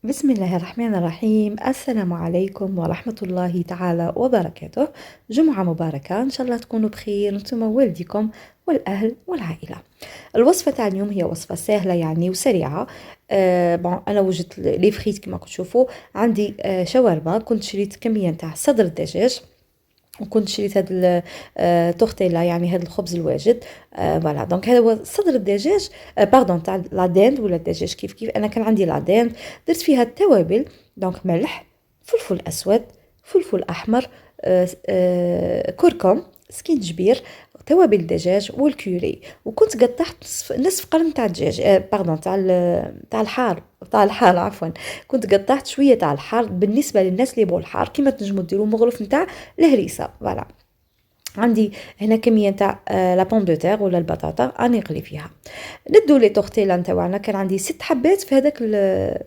بسم الله الرحمن الرحيم. السلام عليكم ورحمة الله تعالى وبركاته. جمعة مباركة، إن شاء الله تكونوا بخير انتم ووالديكم والأهل والعائلة. الوصفة تاع اليوم هي وصفة سهلة يعني وسريعة. أنا وجدت لي فريت كما تشوفوا. عندي شاورما، كنت شريت كمية تاع صدر الدجاج، وكنت شريت هاد التورتيلا يعني هاد الخبز الواجد. فوالا دونك هذا هو صدر الدجاج، باردون تاع لا داند ولا الدجاج كيف كيف. انا كان عندي لا داند، درت فيها التوابل، دونك ملح، فلفل اسود، فلفل احمر، كركم، سكينجبير، توابل الدجاج والكوري. وكنت قطعت نصف قرن تاع الدجاج، باردون تاع الحار، تاع الحار عفوا. كنت قطعت شويه تاع الحار بالنسبه للناس اللي يبغوا الحار، كيما تنجموا ديروا مغرف نتاع الهريسه. فوالا عندي هنا كميه تاع لا بوم دو تير ولا البطاطا اني نقلي فيها. ندو لي تورتيلا نتاعنا، كان عندي 6 حبات في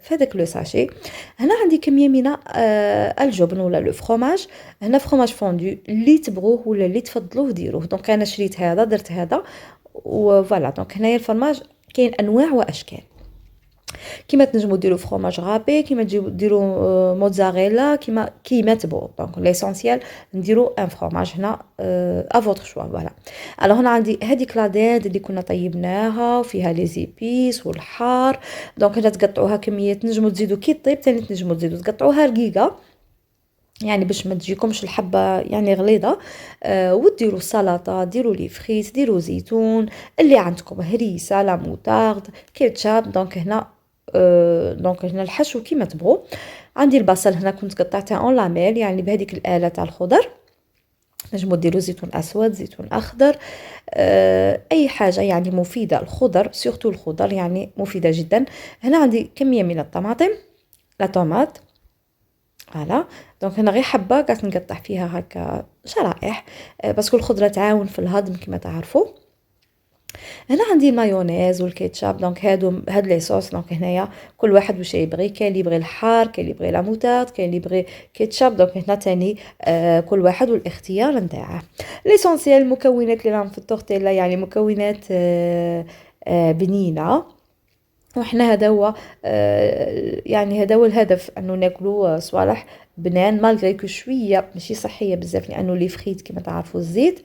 هذاك لو ساشي. هنا عندي كميه من الجبن ولا لو فروماج. هنا فروماج فوندو اللي تبغوه ولا اللي تفضلوه ديروه. دونك انا شريت هذا، درت هذا وفوالا. دونك هنايا الفرماج كاين انواع واشكال، كيما تنجموا ديروا فرomاج رابي، كيما ديروا موتزاريلا، كيما تبغوا. دونك ليسونسيال نديروا ان فرomاج هنا ا فوتر شوا. فوالا الوغ هنا عندي هذيك لا ديد اللي كنا طيبناها وفيها لي زيبيس والحار. دونك هنا تقطعوها كميه، تنجموا تزيدوا كي طيب تاني تنجموا تزيدوا تقطعوها رقيقه يعني باش ما تجيكمش الحبه يعني غليظه. وديروا سلطه، ديروا لي فريت، ديروا زيتون، اللي عندكم هريسه، لا موتارد، كيتشاب. دونك هنا الحشو كيما تبغوا. عندي البصل هنا كنت قطعته اون لاميل يعني بهذيك الاله تاع الخضر. نجمو ديروا زيتون اسود، زيتون اخضر، اي حاجه يعني مفيده. الخضر سورتو الخضر يعني مفيده جدا. هنا عندي كميه من الطماطم، لا طوماط. فوالا دونك هنا غير حبه قاعد نقطع فيها هكا شرائح، باسكو الخضره تعاون في الهضم كما تعرفوا. هنا عندي المايونيز والكيتشاب، دونك هاد لي صوص. دونك هنايا كل واحد واش يبغي، كاين اللي يبغي الحار، كاين اللي يبغي لا موتارد، كاين اللي يبغي كيتشاب. دونك هنا تاني كل واحد والاختيار نتاعه. ليسونسيال المكونات اللي راهم في التورتيلا يعني مكونات بنينه. وإحنا هذا هو يعني هذا هو الهدف، أنه ناكلو صوالح بنان مالغري كو شويه ماشي صحيه بزاف، لانه لي فريت كما تعرفوا الزيت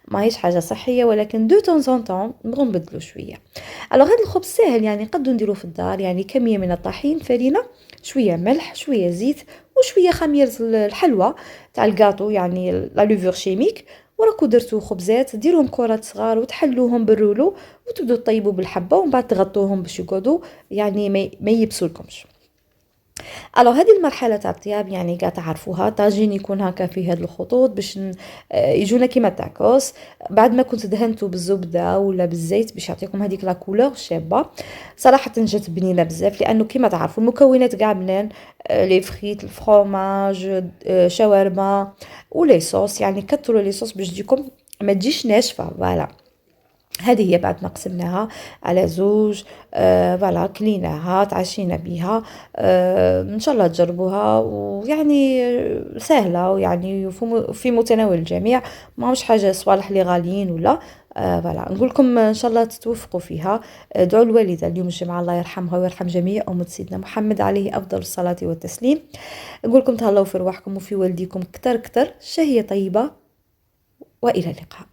ماهيش حاجه صحيه، ولكن دو طون زون طون نبغوا نبدلو شويه. الوغ هذا الخبز ساهل يعني نقدروا نديروه في الدار، يعني كميه من الطحين، فرينه، شويه ملح، شويه زيت، وشويه خميره الحلوى تاع الكاطو يعني لا لوفور شيميك. وراكو درتو خبزات، ديروهم كرات صغار وتحلوهم بالرولو، وتبدو تطيبوا بالحبه، ومن بعد تغطوهم باش يقعدوا يعني ما يبسولكمش. الو هذه المرحله تاع الطياب يعني قاع تعرفوها. طاجين يكون هكا في هاد الخطوط باش يجونا كيما تاكوس. بعد ما كنت دهنته بالزبده ولا بالزيت باش يعطيكم هذيك لا كولور شابه. صراحه جات بنينه بزاف، لانه كيما تعرفوا المكونات قاع بنان. لي فريت، الفرomاج، شاورما، ولي صوص يعني كثروا لي صوص باش تجيكم ما تجيش ناشفه. فوالا هذه هي بعد ما قسمناها على زوج. فوالا كليناها، تعشينا بها. ان شاء الله تجربوها، ويعني سهله ويعني في متناول الجميع. ما مش حاجه صوالح اللي غاليين ولا. فوالا نقول لكم ان شاء الله تتوفقوا فيها. ادعوا الوالده اليوم الجمعه، الله يرحمها ويرحم جميع امه سيدنا محمد عليه افضل الصلاه والتسليم. نقول لكم تهلاو في رواحكم وفي والديكم كتر كتر، شهيه طيبه، والى اللقاء.